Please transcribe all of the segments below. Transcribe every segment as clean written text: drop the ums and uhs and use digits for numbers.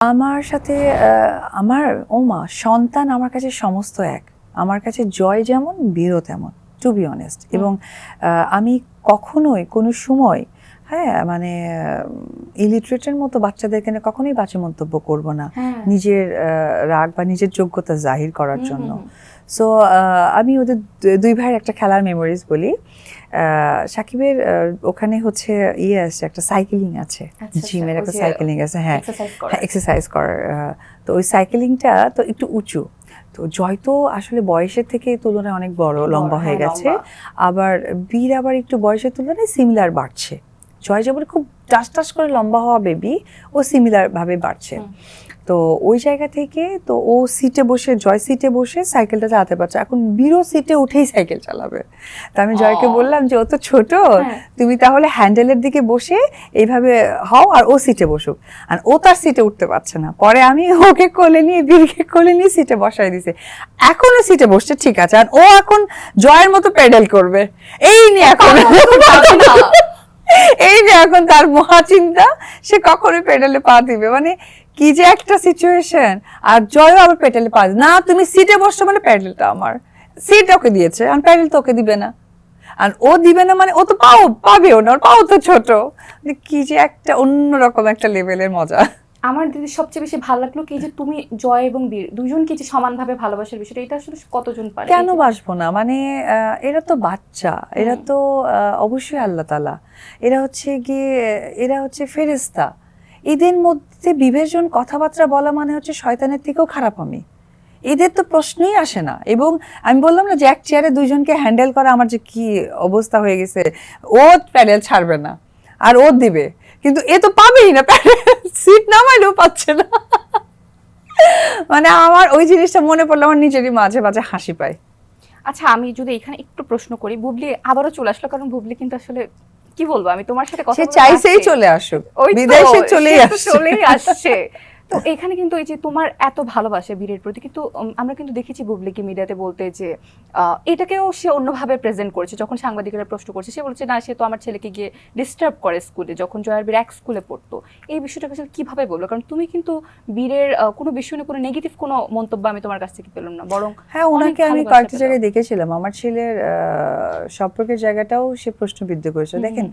আমার সাথে আমার মা সন্তান আমার কাছে সমস্ত এক। আমার কাছে জয় যেমন বীরও তেমন, টু বি অনেস্ট। এবং আমি কখনোই কোনো সময় মানে ইলিটারেটের মতো বাচ্চাদেরকে নিয়ে কখনোই বাজে মন্তব্য করব না নিজের রাগ বা নিজের যোগ্যতা জাহির করার জন্য। সো আমি ওদের দুই ভাইয়ের একটা খেলার মেমোরিজ বলি। সাকিবের ওখানে হচ্ছে আছে, একটা সাইকেলিং আছে, জিমের একটা সাইকেলিং আছে, হ্যাঁ এক্সারসাইজ করার। তো ওই সাইকেলিংটা তো একটু উঁচু, তো জয় তো আসলে বয়সের থেকে তুলনায় অনেক বড়, লম্বা হয়ে গেছে। আবার বীর আবার একটু বয়সের তুলনায় সিমিলার বাড়ছে। জয় যেমন খুব টাস টাস করে লম্বা হওয়া বেবি, ও সিমিলার ভাবে বাড়ছে। তো ওই জায়গা থেকে তো ও সিটে বসে, জয় সিটে বসে সাইকেলটা চালাতে পারছে। এখন বীরও সিটে উঠেই সাইকেল চালাবে। তো আমি জয়কে বললাম যে ও তো ছোট, তুমি তাহলে হ্যান্ডেলের দিকে বসে এইভাবে হও আর ও সিটে বসুক। আর ও তার সিটে উঠতে পারছে না, পরে আমি ওকে কোলে নিয়ে, বীরকে কোলে নিয়ে সিটে বসাই দিছি। এখনো সিটে বসছে, ঠিক আছে। আর ও এখন জয়ের মতো প্যাডেল করবে, এই নিয়ে এখন এখন তার মহা চিন্তা, সে কখনোই পেডালে পা দিবে। মানে কি যে একটা সিচুয়েশন। আর জয়ও আবার পেডালে পা না, তুমি সিটে বসছো মানে প্যাডেলটা আমার, সিট ওকে দিয়েছে আর প্যাডেল তো ওকে দিবে না। আর ও দিবে না মানে ও তো পাবেও না, ওর পাও তো ছোট। কি যে একটা অন্যরকম একটা লেভেলের মজা। আমার দিদি সবচেয়ে বেশি ভালো লাগলো কি যে তুমি জয় এবং বীর দুজনকে যে সমানভাবে ভালোবাসার বিষয়টা, এটা আসলে কতজন পারে? কেন বাসবো না, মানে এরা তো বাচ্চা, এরা তো অবশ্যই আল্লাহ তাআলা, এরা হচ্ছে গিয়ে, এরা হচ্ছে ফেরেশতা। এদের মধ্যে বিভাজন কথাবার্তা বলা মানে হচ্ছে শয়তানের থেকেও খারাপ আমি। এদের তো প্রশ্নই আসে না। এবং আমি বললাম না যে এক চেয়ারে দুইজনকে হ্যান্ডেল করা আমার যে কি অবস্থা হয়ে গেছে। ও প্যাডেল ছাড়বে না আর ও দিবে, কিন্তু এ তো পাবেই না, প্যাডেল সিট নামাইলেও পাচ্ছে না। মানে আমার ওই জিনিসটা মনে পড়লে আমার নিজেরই মাঝে মাঝে হাসি পায়। আচ্ছা, আমি যদি এখানে একটু প্রশ্ন করি, বুবলি আবারও চলে আসলো, কারণ বুবলি কিন্তু আসলে কি বলবো, আমি তোমার সাথে কথা বলতে চাইছেই চলে আসুক, বিদেশে চলেই আসছে। তো এখানে কিন্তু এই যে তোমার এত ভালোবাসা বীরের প্রতি, কিন্তু আমরা কিন্তু দেখেছি বুবলিকে মিডিয়াতে বলতে যে এটাকেও সে অন্যভাবে প্রেজেন্ট করেছে। যখন সাংবাদিকরা প্রশ্ন করছে, সে বলছে না, সে তো আমার ছেলেকে গিয়ে ডিস্টার্ব করে স্কুলে, যখন জয়ার বীর এক স্কুলে পড়তো। এই বিষয়টাকে আসলে কিভাবে বলবো? কারণ তুমি কিন্তু বীরের কোনো বিষয় নিয়ে কোনো নেগেটিভ কোনো মন্তব্য আমি তোমার কাছ থেকে পেলাম না, বরং হ্যাঁ ওনাকে আমি কয়েকটা জায়গায় দেখেছিলাম, আমার ছেলের সম্পর্কের জায়গাটাও সে প্রশ্নবিদ্ধ করেছে। দেখেন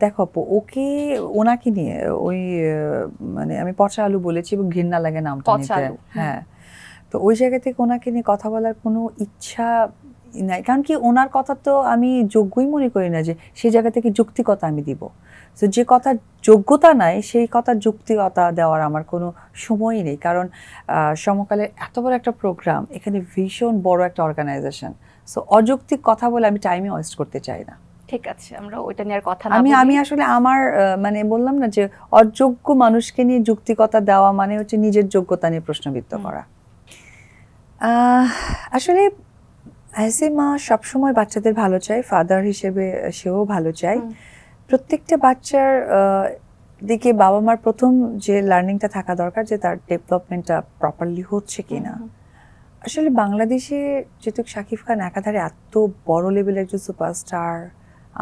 দেখো আপু, ওনাকে নিয়ে ওই মানে আমি পচা আলু বলেছি এবং ঘৃণা লাগে নামটা নিতে। হ্যাঁ, তো ওই জায়গা থেকে ওনাকে নিয়ে কথা বলার কোনো ইচ্ছা নাই, কারণ কি ওনার কথা তো আমি যোগ্যই মনে করি না যে সেই জায়গা থেকে যৌক্তিকতা আমি দিব। তো যে কথা যোগ্যতা নাই সেই কথা যৌক্তিকতা দেওয়ার আমার কোনো সময়ই নেই। কারণ সমকালের এত বড় একটা প্রোগ্রাম, এখানে ভীষণ বড় একটা অর্গানাইজেশন, সো অযৌক্তিক কথা বলে আমি টাইমে ওয়েস্ট করতে চাই না। ঠিক আছে, আমরা ওইটা নিয়ে আর কথা না বলি। আমি আসলে আমার মানে বললাম না যে অযোগ্য মানুষকে নিয়ে যুক্তিকতা দেওয়া মানে হচ্ছে নিজের যোগ্যতা নিয়ে প্রশ্নবিদ্ধ করা। আসলে অ্যাজ এ মা সবসময় বাচ্চাদের ভালো চাই, ফাদার হিসেবে সেও ভালো চাই। প্রত্যেকটা বাচ্চার দিকে বাবা মার প্রথম যে লার্নিংটা থাকা দরকার যে তার ডেভেলপমেন্টটা প্রপারলি হচ্ছে কিনা। আসলে বাংলাদেশে যেহেতু শাকিব খান একাধারে এত বড় লেভেলের একজন সুপারস্টার,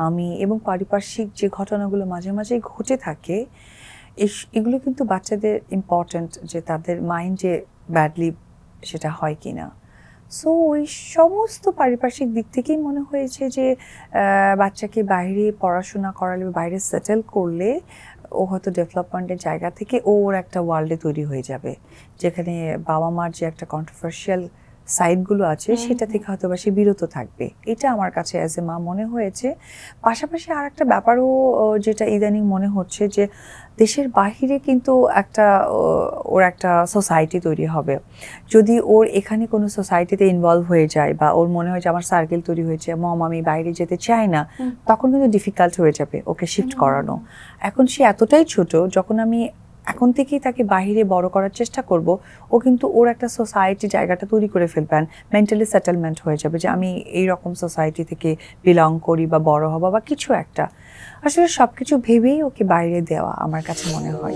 আমি এবং পারিপার্শ্বিক যে ঘটনাগুলো মাঝে মাঝে ঘটে থাকে, এগুলো কিন্তু বাচ্চাদের ইম্পর্ট্যান্ট, যে তাদের মাইন্ডে ব্যাডলি সেটা হয় কিনা। সো ওই সমস্ত পারিপার্শ্বিক দিক থেকেই মনে হয়েছে যে বাচ্চাকে বাইরে পড়াশোনা করালে, বাইরে সেটেল করলে ও হয়তো ডেভেলপমেন্টের জায়গা থেকে ওর একটা ওয়ার্ল্ডে তৈরি হয়ে যাবে, যেখানে বাবা মার যে একটা কন্ট্রোভার্সিয়াল সাইডগুলো আছে সেটা থেকে হয়তো বা সে বিরত থাকবে। এটা আমার কাছে অ্যাজ এ মা মনে হয়েছে। পাশাপাশি আর একটা ব্যাপারও যেটা ইদানিং মনে হচ্ছে যে দেশের বাহিরে কিন্তু ওর একটা সোসাইটি তৈরি হবে। যদি ওর এখানে কোনো সোসাইটিতে ইনভলভ হয়ে যায় বা ওর মনে হয় যে আমার সার্কেল তৈরি হয়েছে, মম আমি বাইরে যেতে চাই না, তখন কিন্তু ডিফিকাল্ট হয়ে যাবে ওকে শিফট করানো। এখন সে এতটাই ছোট, যখন আমি এখন থেকেই তাকে বাহিরে বড় করার চেষ্টা করব, ও কিন্তু ওর একটা সোসাইটি জায়গাটা তৈরি করে ফেলবেন, মেন্টালি সেটেলমেন্ট হয়ে যাবে যে আমি এই রকম সোসাইটি থেকে বিলং করি বা বড় হব বা কিছু একটা। আসলে সবকিছু ভেবেই ওকে বাইরে দেওয়া আমার কাছে মনে হয়।